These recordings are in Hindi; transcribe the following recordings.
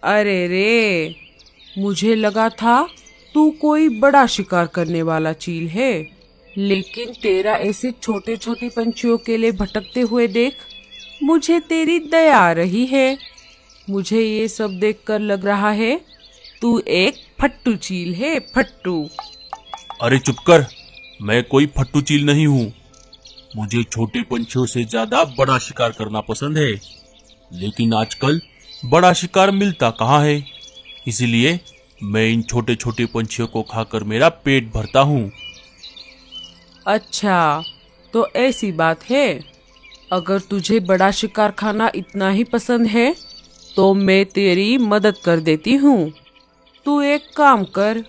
अरे रे, मुझे लगा था तू कोई बड़ा शिकार करने वाला चील है, लेकिन तेरा ऐसे छोटे छोटे पंछियों के लिए भटकते हुए देख मुझे तेरी दया आ रही है। मुझे ये सब देखकर लग रहा है तू एक फट्टू चील है, फट्टू। अरे चुप कर, मैं कोई फट्टू चील नहीं हूँ। मुझे छोटे पंछियों से ज्यादा बड़ा शिकार करना पसंद है, लेकिन आजकल बड़ा शिकार मिलता कहाँ है। इसीलिए मैं इन छोटे छोटे पंछियों को खाकर मेरा पेट भरता हूँ। अच्छा, तो ऐसी बात है। अगर तुझे बड़ा शिकार खाना इतना ही पसंद है तो मैं तेरी मदद कर देती हूँ। तू एक काम कर,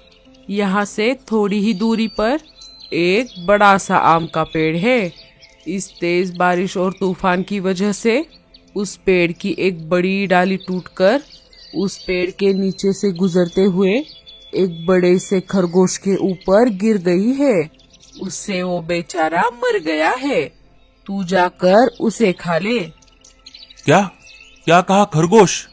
यहाँ से थोड़ी ही दूरी पर एक बड़ा सा आम का पेड़ है। इस तेज बारिश और तूफान की वजह से उस पेड़ की एक बड़ी डाली टूटकर उस पेड़ के नीचे से गुजरते हुए एक बड़े से खरगोश के ऊपर गिर गई है। उससे वो बेचारा मर गया है। तू जाकर उसे खा ले। क्या क्या कहा खरगोश?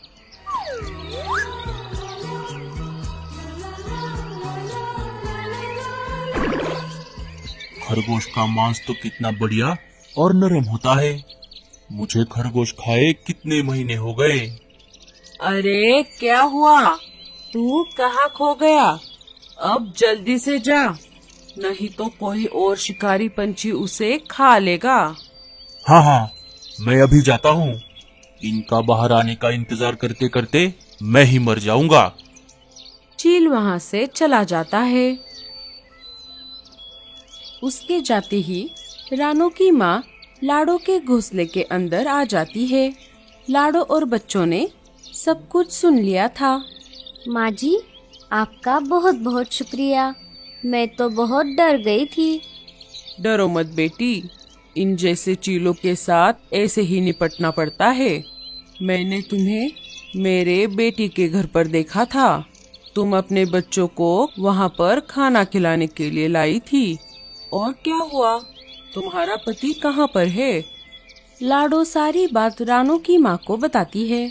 खरगोश का मांस तो कितना बढ़िया और नरम होता है। मुझे खरगोश खाए कितने महीने हो गए। अरे क्या हुआ? तू कहाँ खो गया? अब जल्दी से जा, नहीं तो कोई और शिकारी पंछी उसे खा लेगा। हाँ हाँ, मैं अभी जाता हूँ। इनका बाहर आने का इंतजार करते करते मैं ही मर जाऊंगा। चील वहाँ से चला जाता है। उसके जाते ही रानू की माँ लाडो के घोंसले के अंदर आ जाती है। लाडो और बच्चों ने सब कुछ सुन लिया था। माँ जी, आपका बहुत बहुत शुक्रिया। मैं तो बहुत डर गई थी। डरो मत बेटी, इन जैसे चीलों के साथ ऐसे ही निपटना पड़ता है। मैंने तुम्हें मेरे बेटी के घर पर देखा था। तुम अपने बच्चों को वहाँ पर खाना खिलाने के लिए लाई थी। और क्या हुआ? तुम्हारा पति कहाँ पर है? लाडो सारी बात रानू की माँ को बताती है।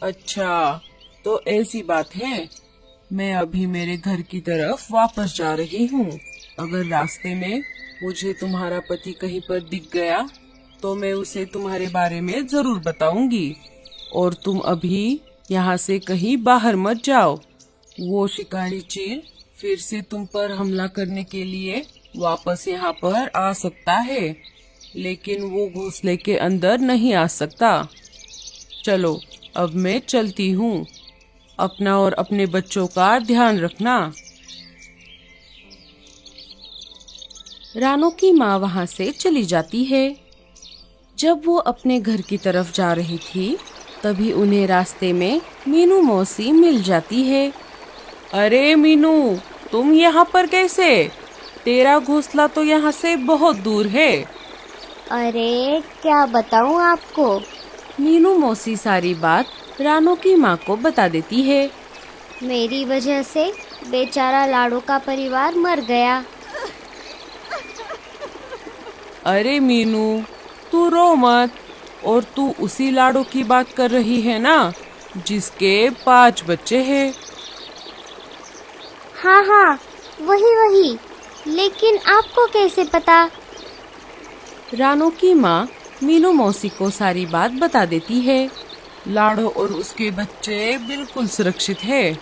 अच्छा, तो ऐसी बात है। मैं अभी मेरे घर की तरफ वापस जा रही हूँ। अगर रास्ते में मुझे तुम्हारा पति कहीं पर दिख गया तो मैं उसे तुम्हारे बारे में जरूर बताऊंगी। और तुम अभी यहाँ से कहीं बाहर मत जाओ। वो शिकारी चील फिर से तुम पर हमला करने के लिए वापस यहाँ पर आ सकता है, लेकिन वो घोंसले के अंदर नहीं आ सकता। चलो, अब मैं चलती हूँ। अपना और अपने बच्चों का ध्यान रखना। रानू की माँ वहाँ से चली जाती है। जब वो अपने घर की तरफ जा रही थी तभी उन्हें रास्ते में मीनू मौसी मिल जाती है। अरे मीनू, तुम यहाँ पर कैसे? तेरा घोंसला तो यहाँ से बहुत दूर है। अरे क्या बताऊँ आपको। मीनू मौसी सारी बात रानू की माँ को बता देती है। मेरी वजह से बेचारा लाडो का परिवार मर गया। अरे मीनू, तू रो मत। और तू उसी लाडो की बात कर रही है ना, जिसके 5 बच्चे हैं? हाँ हाँ, वही वही। लेकिन आपको कैसे पता? रानू की माँ मीनू मौसी को सारी बात बता देती है। लाडो और उसके बच्चे बिल्कुल सुरक्षित है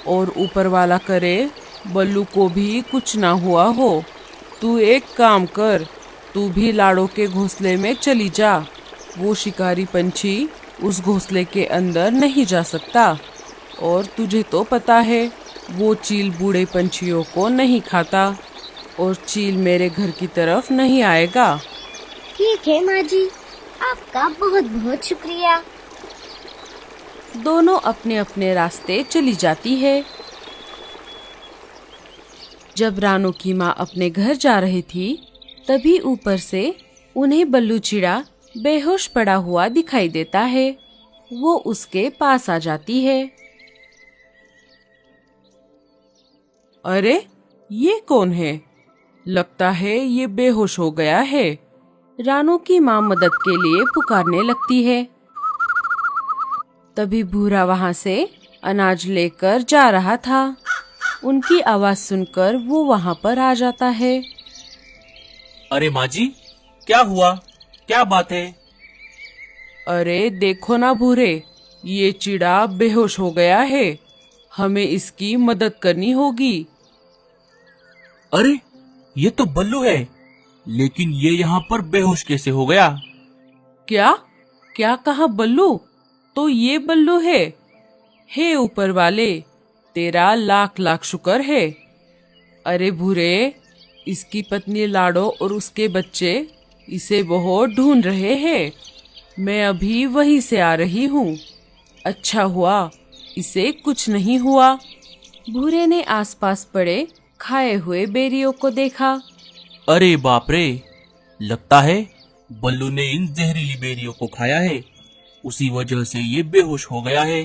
और ऊपर वाला करे बल्लू को भी कुछ ना हुआ हो। तू एक काम कर, तू भी लाडो के घोंसले में चली जा। वो शिकारी पंछी उस घोंसले के अंदर नहीं जा सकता। और तुझे तो पता है वो चील बूढ़े पंछियों को नहीं खाता और चील मेरे घर की तरफ नहीं आएगा। ठीक है माँ जी, आपका बहुत बहुत शुक्रिया। दोनों अपने अपने रास्ते चली जाती है। जब रानू की माँ अपने घर जा रही थी तभी ऊपर से उन्हें बल्लू चिड़ा बेहोश पड़ा हुआ दिखाई देता है। वो उसके पास आ जाती है। अरे ये कौन है? लगता है ये बेहोश हो गया है। रानू की माँ मदद के लिए पुकारने लगती है। तभी भूरा वहाँ से अनाज लेकर जा रहा था। उनकी आवाज सुनकर वो वहाँ पर आ जाता है। अरे माँ जी, क्या हुआ? क्या बात है? अरे देखो ना भूरे, ये चिड़ा बेहोश हो गया है। हमें इसकी मदद करनी होगी। अरे ये तो बल्लू है, लेकिन ये यहाँ पर बेहोश कैसे हो गया? क्या क्या कहा बल्लू? तो ये बल्लू है? हे ऊपर वाले, तेरा लाख लाख शुक्र है। अरे भूरे, इसकी पत्नी लाडो और उसके बच्चे इसे बहुत ढूंढ रहे हैं। मैं अभी वहीं से आ रही हूँ। अच्छा हुआ इसे कुछ नहीं हुआ। भूरे ने आसपास पड़े खाए हुए बेरियों को देखा। अरे बाप रे, लगता है बल्लू ने इन जहरीली बेरियों को खाया है, उसी वजह से ये बेहोश हो गया है।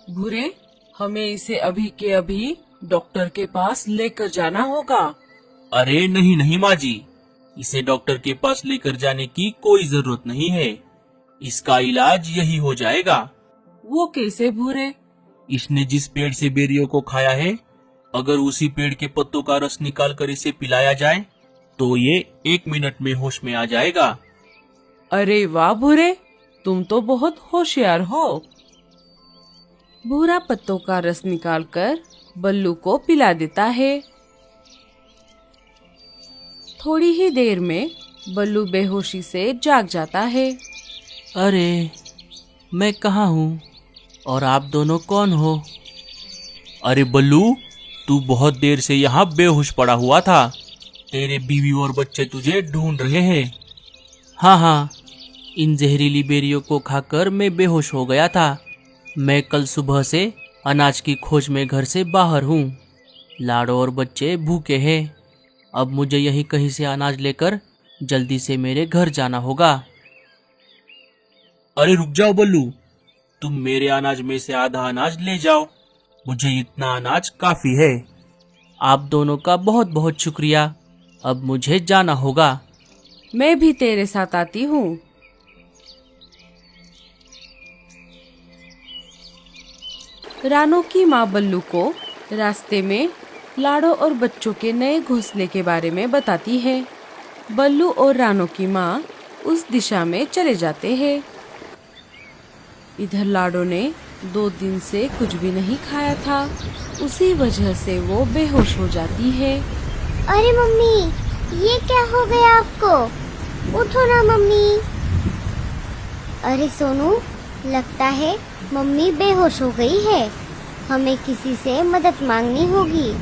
भूरे, हमें इसे अभी के अभी डॉक्टर के पास लेकर जाना होगा। अरे नहीं नहीं माँ जी, इसे डॉक्टर के पास लेकर जाने की कोई जरूरत नहीं है। इसका इलाज यही हो जाएगा। वो कैसे भूरे? इसने जिस पेड़ से बेरियों को खाया है, अगर उसी पेड़ के पत्तों का रस निकाल कर इसे पिलाया जाए तो ये 1 मिनट में होश में आ जाएगा। अरे वाह भूरे, तुम तो बहुत होशियार हो। भूरा पत्तों का रस निकालकर बल्लू को पिला देता है। थोड़ी ही देर में बल्लू बेहोशी से जाग जाता है। अरे मैं कहाँ हूँ और आप दोनों कौन हो? अरे बल्लू, तू बहुत देर से यहाँ बेहोश पड़ा हुआ था। तेरे बीवी और बच्चे तुझे ढूंढ रहे हैं। हाँ, इन जहरीली बेरियों को खाकर मैं बेहोश हो गया था। मैं कल सुबह से अनाज की खोज में घर से बाहर हूँ। लाडो और बच्चे भूखे हैं। अब मुझे यहीं कहीं से अनाज लेकर जल्दी से मेरे घर जाना होगा। अरे रुक जाओ बल्लू, तुम मेरे अनाज में से आधा अनाज ले जाओ। मुझे इतना अनाज काफी है। आप दोनों का बहुत बहुत शुक्रिया। अब मुझे जाना होगा। मैं भी तेरे साथ आती हूँ। रानो की माँ बल्लू को रास्ते में लाडो और बच्चों के नए घोंसले के बारे में बताती है। बल्लू और रानो की माँ उस दिशा में चले जाते हैं। इधर लाडो ने 2 दिन से कुछ भी नहीं खाया था, उसी वजह से वो बेहोश हो जाती है। अरे मम्मी, ये क्या हो गया आपको? उठो ना मम्मी। अरे सोनू, लगता है मम्मी बेहोश हो गई है। हमें किसी से मदद मांगनी होगी।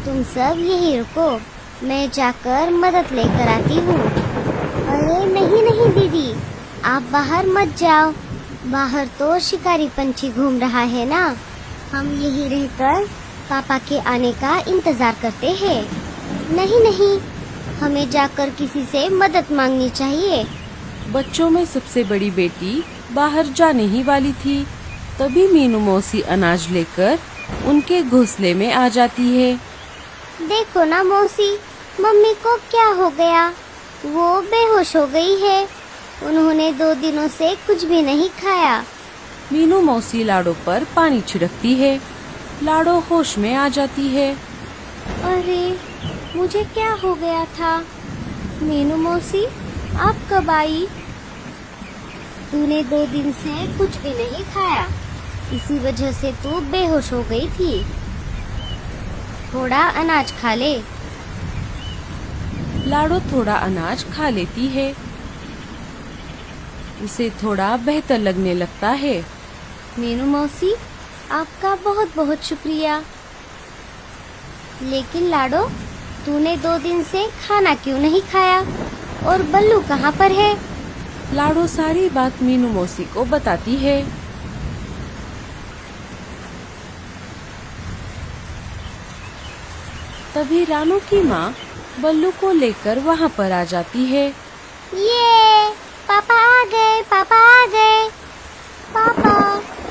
तुम सब यहीं रुको, मैं जाकर मदद लेकर आती हूँ। अरे नहीं नहीं दीदी, आप बाहर मत जाओ। बाहर तो शिकारी पंछी घूम रहा है ना। हम यहीं रहकर पापा के आने का इंतजार करते हैं। नहीं नहीं, हमें जाकर किसी से मदद मांगनी चाहिए। बच्चों में सबसे बड़ी बेटी बाहर जाने ही वाली थी, तभी मीनू मौसी अनाज लेकर उनके घोंसले में आ जाती है। देखो ना मौसी, मम्मी को क्या हो गया? वो बेहोश हो गई है। उन्होंने 2 दिनों से कुछ भी नहीं खाया। मीनू मौसी लाडो पर पानी छिड़कती है। लाडो होश में आ जाती है। अरे मुझे क्या हो गया था? मीनू मौसी, आप कब आई? तूने 2 दिन से कुछ भी नहीं खाया, इसी वजह से तू बेहोश हो गई थी। थोड़ा अनाज खा ले। लाडो थोड़ा अनाज खा लेती है। उसे थोड़ा बेहतर लगने लगता है। मीनू मौसी, आपका बहुत बहुत शुक्रिया। लेकिन लाडो, तूने 2 दिन से खाना क्यों नहीं खाया? और बल्लू कहाँ पर है? लाडो सारी बात मीनू मौसी को बताती है। तभी रानू की माँ बल्लू को लेकर वहाँ पर आ जाती है। ये पापा आ गए, पापा आ गए। पापा,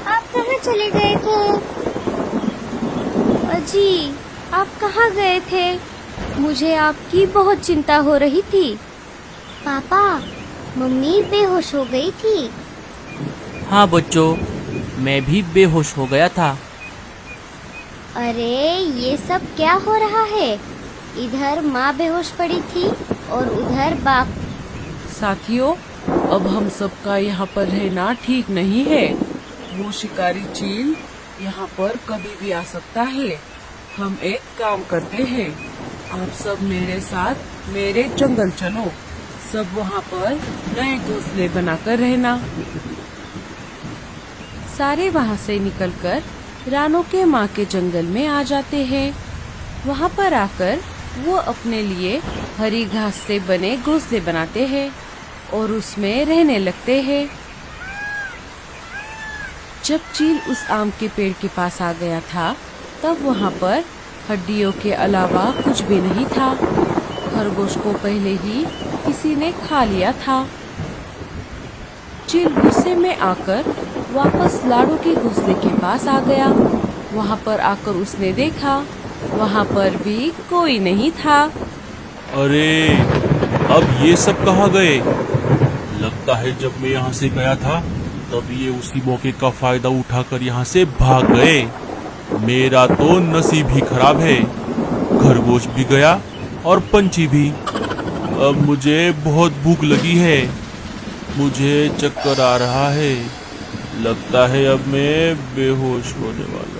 आप कहाँ चले गए थे? अजी, आप कहाँ गए थे? मुझे आपकी बहुत चिंता हो रही थी। पापा, मम्मी बेहोश हो गई थी। हाँ बच्चों, मैं भी बेहोश हो गया था। अरे ये सब क्या हो रहा है? इधर माँ बेहोश पड़ी थी और उधर बाप। साथियों, अब हम सबका यहाँ पर रहना ठीक नहीं है। वो शिकारी चील यहाँ पर कभी भी आ सकता है। हम एक काम करते हैं, आप सब मेरे साथ मेरे जंगल चलो। सब वहाँ पर नए घोंसले बनाकर रहना। सारे वहाँ से निकलकर रानो के माँ के जंगल में आ जाते हैं। वहाँ पर आकर वो अपने लिए हरी घास से बने घोंसले बनाते हैं और उसमें रहने लगते हैं। जब चील उस आम के पेड़ के पास आ गया था, तब वहाँ पर हड्डियों के अलावा कुछ भी नहीं था। खरगोश को पहले ही किसी ने खा लिया था। चील गुस्से में आकर वापस लाडो के घोंसले के पास आ गया। वहाँ पर आकर उसने देखा, वहाँ पर भी कोई नहीं था। अरे, अब ये सब कहाँ गए? लगता है जब मैं यहाँ से गया था तब ये उसी मौके का फायदा उठाकर यहाँ से भाग गए। मेरा तो नसीब ही खराब है। खरगोश भी गया और पंछी भी। अब मुझे बहुत भूख लगी है। मुझे चक्कर आ रहा है। लगता है अब मैं बेहोश होने वाला